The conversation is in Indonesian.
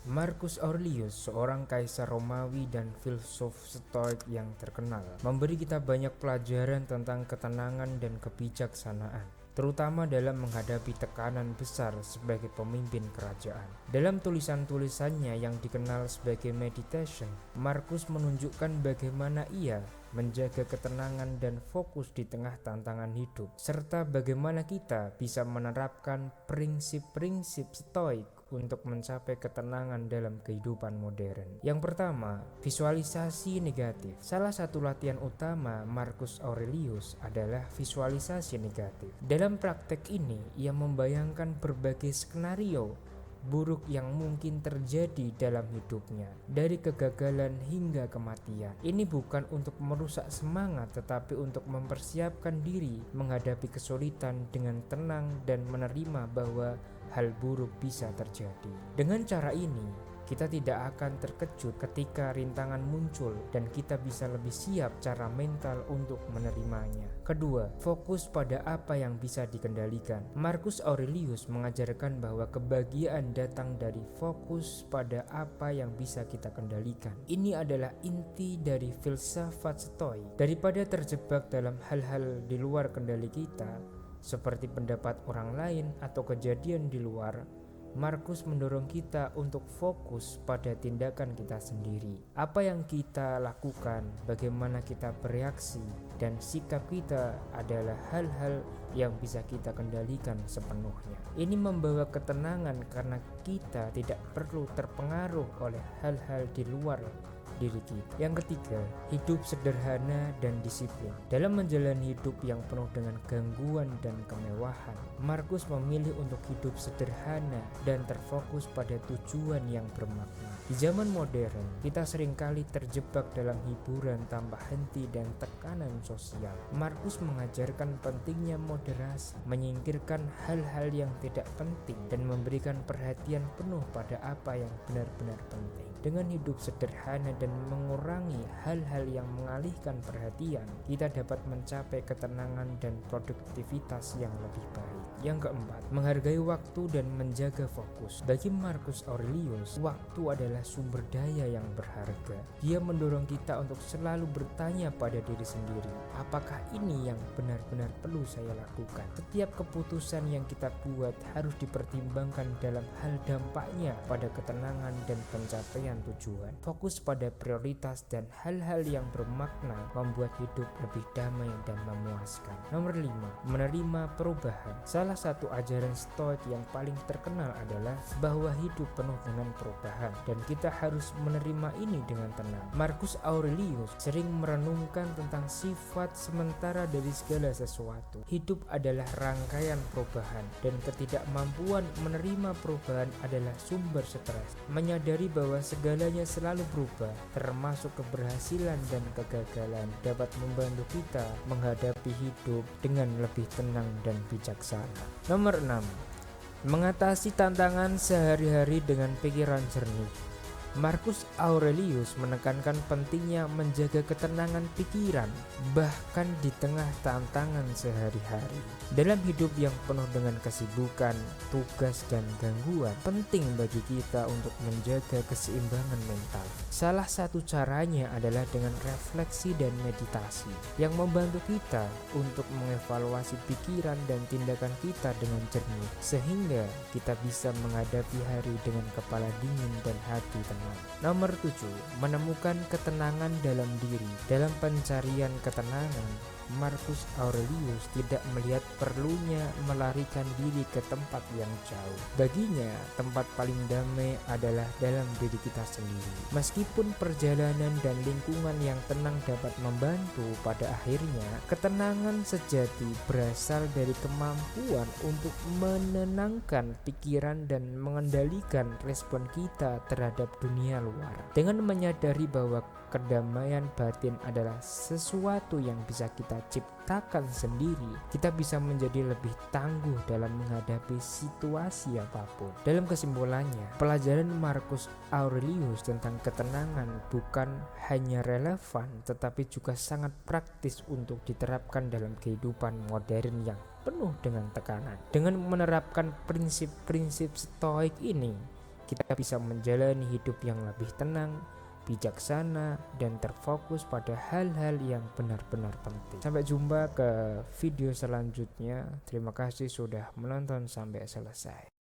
Marcus Aurelius, seorang kaisar Romawi dan filsuf Stoik yang terkenal, memberi kita banyak pelajaran tentang ketenangan dan kebijaksanaan, terutama dalam menghadapi tekanan besar sebagai pemimpin kerajaan. Dalam tulisan-tulisannya yang dikenal sebagai Meditation, Marcus menunjukkan bagaimana ia menjaga ketenangan dan fokus di tengah tantangan hidup, serta bagaimana kita bisa menerapkan prinsip-prinsip Stoik untuk mencapai ketenangan dalam kehidupan modern. Yang pertama, visualisasi negatif. Salah satu latihan utama Marcus Aurelius adalah visualisasi negatif. Dalam praktek ini, ia membayangkan berbagai skenario buruk yang mungkin terjadi dalam hidupnya, dari kegagalan hingga kematian. Ini bukan untuk merusak semangat, tetapi untuk mempersiapkan diri menghadapi kesulitan dengan tenang dan menerima bahwa hal buruk bisa terjadi. Dengan cara ini, kita tidak akan terkejut ketika rintangan muncul dan kita bisa lebih siap secara mental untuk menerimanya. Kedua, fokus pada apa yang bisa dikendalikan. Marcus Aurelius mengajarkan bahwa kebahagiaan datang dari fokus pada apa yang bisa kita kendalikan. Ini adalah inti dari filsafat Stoik. Daripada terjebak dalam hal-hal di luar kendali kita, seperti pendapat orang lain atau kejadian di luar, Marcus mendorong kita untuk fokus pada tindakan kita sendiri. Apa yang kita lakukan, bagaimana kita bereaksi, dan sikap kita adalah hal-hal yang bisa kita kendalikan sepenuhnya. Ini membawa ketenangan karena kita tidak perlu terpengaruh oleh hal-hal di luar diri kita. Yang ketiga, hidup sederhana dan disiplin. Dalam menjalani hidup yang penuh dengan gangguan dan kemewahan, Marcus memilih untuk hidup sederhana dan terfokus pada tujuan yang bermakna. Di zaman modern, kita seringkali terjebak dalam hiburan tanpa henti dan tekanan sosial. Marcus mengajarkan pentingnya moderasi, menyingkirkan hal-hal yang tidak penting, dan memberikan perhatian penuh pada apa yang benar-benar penting. Dengan hidup sederhana dan mengurangi hal-hal yang mengalihkan perhatian, kita dapat mencapai ketenangan dan produktivitas yang lebih baik. Yang keempat, menghargai waktu dan menjaga fokus. Bagi Marcus Aurelius, waktu adalah sumber daya yang berharga. Dia mendorong kita untuk selalu bertanya pada diri sendiri, apakah ini yang benar-benar perlu saya lakukan? Setiap keputusan yang kita buat harus dipertimbangkan dalam hal dampaknya pada ketenangan dan pencapaian tujuan. Fokus pada prioritas dan hal-hal yang bermakna membuat hidup lebih damai dan memuaskan. Nomor 5, menerima perubahan. Salah satu ajaran Stoik yang paling terkenal adalah bahwa hidup penuh dengan perubahan dan kita harus menerima ini dengan tenang. Marcus Aurelius sering merenungkan tentang sifat sementara dari segala sesuatu. Hidup adalah rangkaian perubahan dan ketidakmampuan menerima perubahan adalah sumber stres. Menyadari bahwa segalanya selalu berubah, termasuk keberhasilan dan kegagalan, dapat membantu kita menghadapi hidup dengan lebih tenang dan bijaksana. Nomor 6, mengatasi tantangan sehari-hari dengan pikiran jernih. Marcus Aurelius menekankan pentingnya menjaga ketenangan pikiran bahkan di tengah tantangan sehari-hari. Dalam hidup yang penuh dengan kesibukan, tugas, dan gangguan, penting bagi kita untuk menjaga keseimbangan mental. Salah satu caranya adalah dengan refleksi dan meditasi yang membantu kita untuk mengevaluasi pikiran dan tindakan kita dengan jernih, sehingga kita bisa menghadapi hari dengan kepala dingin dan hati tenang. Nomor 7, menemukan ketenangan dalam diri. Dalam pencarian ketenangan, Marcus Aurelius tidak melihat perlunya melarikan diri ke tempat yang jauh. Baginya, tempat paling damai adalah dalam diri kita sendiri. Meskipun perjalanan dan lingkungan yang tenang dapat membantu, pada akhirnya ketenangan sejati berasal dari kemampuan untuk menenangkan pikiran dan mengendalikan respon kita terhadap dunia luar. Dengan menyadari bahwa kedamaian batin adalah sesuatu yang bisa kita ciptakan sendiri, kita bisa menjadi lebih tangguh dalam menghadapi situasi apapun. Dalam kesimpulannya, pelajaran Marcus Aurelius tentang ketenangan bukan hanya relevan, tetapi juga sangat praktis untuk diterapkan dalam kehidupan modern yang penuh dengan tekanan. Dengan menerapkan prinsip-prinsip Stoik ini, kita bisa menjalani hidup yang lebih tenang, bijaksana, dan terfokus pada hal-hal yang benar-benar penting. Sampai jumpa ke video selanjutnya. Terima kasih sudah menonton sampai selesai.